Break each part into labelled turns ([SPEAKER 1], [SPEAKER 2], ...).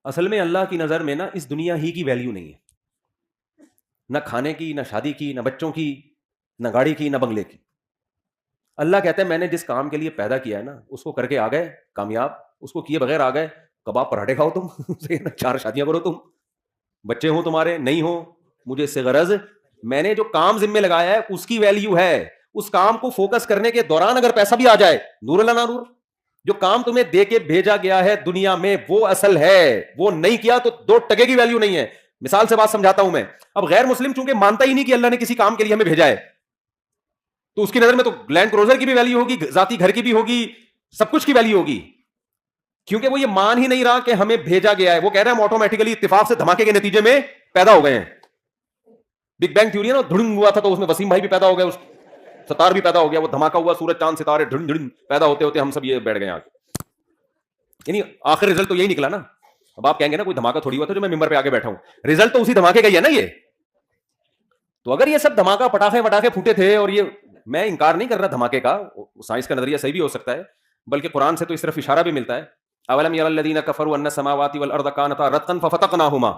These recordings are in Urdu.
[SPEAKER 1] اصل میں اللہ کی نظر میں نا اس دنیا ہی کی ویلیو نہیں ہے، نہ کھانے کی، نہ شادی کی، نہ بچوں کی، نہ گاڑی کی، نہ بنگلے کی۔ اللہ کہتا ہے میں نے جس کام کے لیے پیدا کیا ہے نا اس کو کر کے آ گئے کامیاب، اس کو کیے بغیر آ گئے کباب پراٹھے کھاؤ تم 4 شادیاں کرو تم، بچے ہوں تمہارے نہیں ہوں، مجھے اس سے غرض، میں نے جو کام ذمہ لگایا ہے اس کی ویلیو ہے، اس کام کو فوکس کرنے کے دوران اگر پیسہ بھی آ جائے نور اللہ نور، جو کام تمہیں دے کے بھیجا گیا ہے دنیا میں وہ اصل ہے، وہ نہیں کیا تو 2 ٹکے کی ویلیو نہیں ہے۔ مثال سے بات سمجھاتا ہوں میں، اب غیر مسلم چونکہ مانتا ہی نہیں کہ اللہ نے کسی کام کے لیے ہمیں بھیجا ہے، تو اس کی نظر میں تو لینڈ کروزر کی بھی ویلیو ہوگی، ذاتی گھر کی بھی ہوگی، سب کچھ کی ویلیو ہوگی، کیونکہ وہ یہ مان ہی نہیں رہا کہ ہمیں بھیجا گیا ہے۔ وہ کہہ رہا ہے ہم آٹومیٹیکلی اتفاق سے دھماکے کے نتیجے میں پیدا ہو گئے ہیں، بگ بینگ تھیوری ہے نا، دھڑنگ ہوا تھا تو اس میں وسیم بھائی بھی پیدا ہو گئے، ستار بھی پیدا ہو گیا، وہ دھماکہ ہوا، سورج چاند ستارے ڈھڑن ڈھڑن پیدا ہوتے ہوتے ہم سب یہ بیٹھ گئے آگے، یعنی آخر رزلٹ تو یہی نکلا نا۔ اب آپ کہیں گے نا کوئی دھماکہ تھوڑی ہوا تھا جو میں ممبر پہ آگے بیٹھا ہوں، رزلٹ تو اسی دھماکے کا ہی ہے نا یہ۔ تو اگر یہ سب دھماکہ پٹاخے وٹاخے پھوٹے تھے، اور یہ میں انکار نہیں کر رہا دھماکے کا، سائنس کا نظریہ صحیح بھی ہو سکتا ہے، بلکہ قرآن سے تو اس طرف اشارہ بھی ملتا ہے، اولم یر الذین کفروا ان السماوات والارض کانتا رتقا ففتقناہما،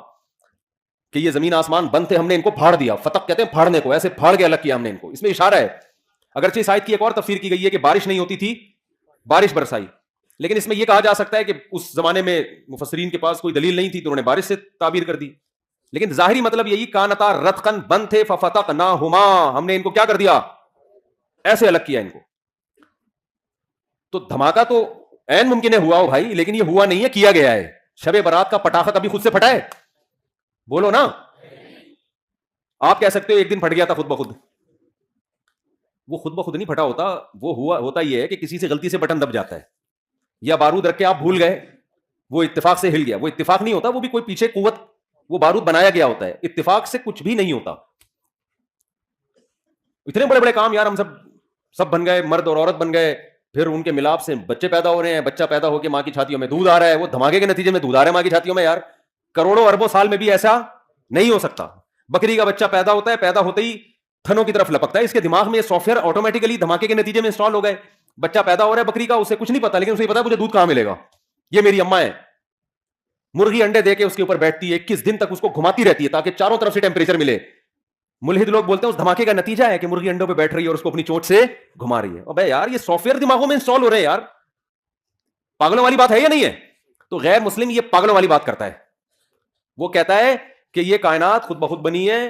[SPEAKER 1] کہ یہ زمین آسمان بند تھے ہم نے ان کو پھاڑ دیا، فتق کہتے ہیں پھاڑنے کو، ایسے پھاڑ کے الگ کیا ہم نے ان کو، اس میں اشارہ ہے۔ اگرچہ اس آیت کی ایک اور تفسیر کی گئی ہے کہ بارش نہیں ہوتی تھی بارش برسائی، لیکن اس میں یہ کہا جا سکتا ہے کہ اس زمانے میں مفسرین کے پاس کوئی دلیل نہیں تھی تو انہوں نے بارش سے تعبیر کر دی، لیکن ظاہری مطلب یہی کانتا رتقا بند تھے ففتقناہما، ہم نے ان کو کیا کر دیا، ایسے الگ کیا ان کو۔ تو دھماکہ تو عین ممکن ہے ہوا ہو بھائی، لیکن یہ ہوا نہیں ہے، کیا گیا ہے۔ شب برات کا پٹاخہ کبھی خود سے پھٹا ہے؟ بولو نا۔ آپ کہہ سکتے ہو ایک دن پھٹ گیا تھا خود بخود، وہ خود بخود نہیں پھٹا ہوتا، وہ ہوا ہوتا یہ ہے کہ کسی سے غلطی سے بٹن دب جاتا ہے، یا بارود رکھ کے آپ بھول گئے، وہ اتفاق سے ہل گیا، وہ اتفاق نہیں ہوتا، وہ بھی کوئی پیچھے قوت، وہ بارود بنایا گیا ہوتا ہے، اتفاق سے کچھ بھی نہیں ہوتا۔ اتنے بڑے بڑے کام یار ہم سب بن گئے، مرد اور عورت بن گئے، پھر ان کے ملاپ سے بچے پیدا ہو رہے ہیں، بچہ پیدا ہو کے ماں کی چھاتیوں میں دودھ آ رہا ہے، وہ دھماکے کے نتیجے میں دودھ آ رہا ہے ماں کی چھاتیوں میں، یار کروڑوں اربوں سال میں بھی ایسا نہیں ہو سکتا۔ بکری کا بچہ پیدا ہوتا ہے، پیدا ہوتے ہی تھنوں کی طرف لپکتا ہے، اس کے دماغ میں یہ سافٹ ویئر آٹومیٹیکلی دھماکے کے نتیجے میں انسٹال ہو گئے۔ بچہ پیدا ہو رہا ہے بکری کا، اسے کچھ نہیں پتا، لیکن اسے پتا ہے مجھے دودھ کہاں ملے گا، یہ میری اماں ہے۔ مرغی انڈے دے کے اس کے اوپر بیٹھتی ہے، 21 دن تک اس کو گھماتی رہتی ہے تاکہ چاروں طرف سے ٹیمپریچر ملے۔ ملحد لوگ بولتے ہیں اس دھماکے کا نتیجہ ہے کہ مرغی انڈوں پہ بیٹھ رہی ہے اور اس کو اپنی چوٹ سے گھما رہی ہے۔ ابے یار یہ سافٹ ویئر دماغوں میں انسٹال ہو رہے ہیں یار، پاگلوں والی بات ہے یا نہیں ہے؟ تو غیر مسلم یہ پاگلوں والی بات کرتا ہے، وہ کہتا ہے کہ یہ کائنات خود بخود بنی ہے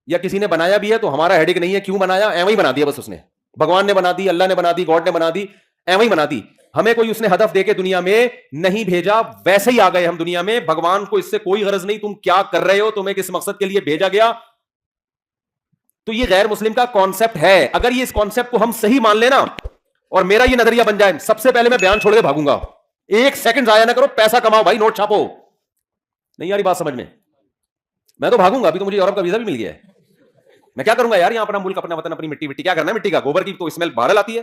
[SPEAKER 1] یا کسی نے بنایا بھی ہے تو ہمارا ہیڈک نہیں ہے، کیوں بنایا، ایویں ہی بنا دیا بس، اس نے، بھگوان نے بنا دی، اللہ نے بنا دی، گاڈ نے بنا دی، ایویں ہی بنا دی، ہمیں کوئی اس نے ہدف دے کے دنیا میں نہیں بھیجا، ویسے ہی آ گئے ہم دنیا میں، بھگوان کو اس سے کوئی غرض نہیں تم کیا کر رہے ہو، تمہیں کس مقصد کے لیے بھیجا گیا۔ تو یہ غیر مسلم کا کانسیپٹ ہے۔ اگر یہ اس کانسیپٹ کو ہم صحیح مان لینا اور میرا یہ نظریہ بن جائے، سب سے پہلے میں بیان چھوڑ کے بھاگوں گا، 1 سیکنڈ ضائع نہ کرو، پیسہ کماؤ بھائی، نوٹ چھاپو۔ نہیں یاری بات سمجھ میں تو بھاگوں گا، ابھی تو مجھے یورپ کا ویزا بھی مل گیا ہے، میں کیا کروں گا یار، یہاں اپنا ملک، اپنا وطن، اپنی مٹی، مٹی کیا کرنا ہے، مٹی کا گوبر کی تو اسمیل باہر آتی ہے،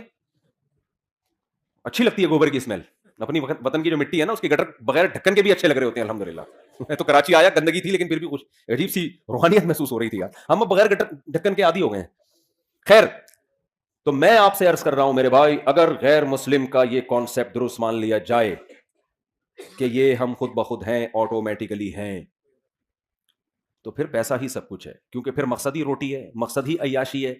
[SPEAKER 1] اچھی لگتی ہے گوبر کی اسمیل، اپنی وطن کی جو مٹی ہے نا اس کے گٹر بغیر ڈھکن کے بھی اچھے لگ رہے ہوتے ہیں الحمدللہ۔ میں تو کراچی آیا، گندگی تھی لیکن پھر بھی کچھ عجیب سی روحانیت محسوس ہو رہی تھی یار، ہم بغیر ڈھکن کے عادی ہو گئے ہیں۔ خیر، تو میں آپ سے عرض کر رہا ہوں میرے بھائی، اگر غیر مسلم کا یہ کانسیپٹ درست مان لیا جائے کہ یہ ہم خود بخود ہیں، آٹومیٹیکلی ہیں، تو پھر پیسہ ہی سب کچھ ہے، کیونکہ پھر مقصد ہی روٹی ہے، مقصد ہی عیاشی ہے۔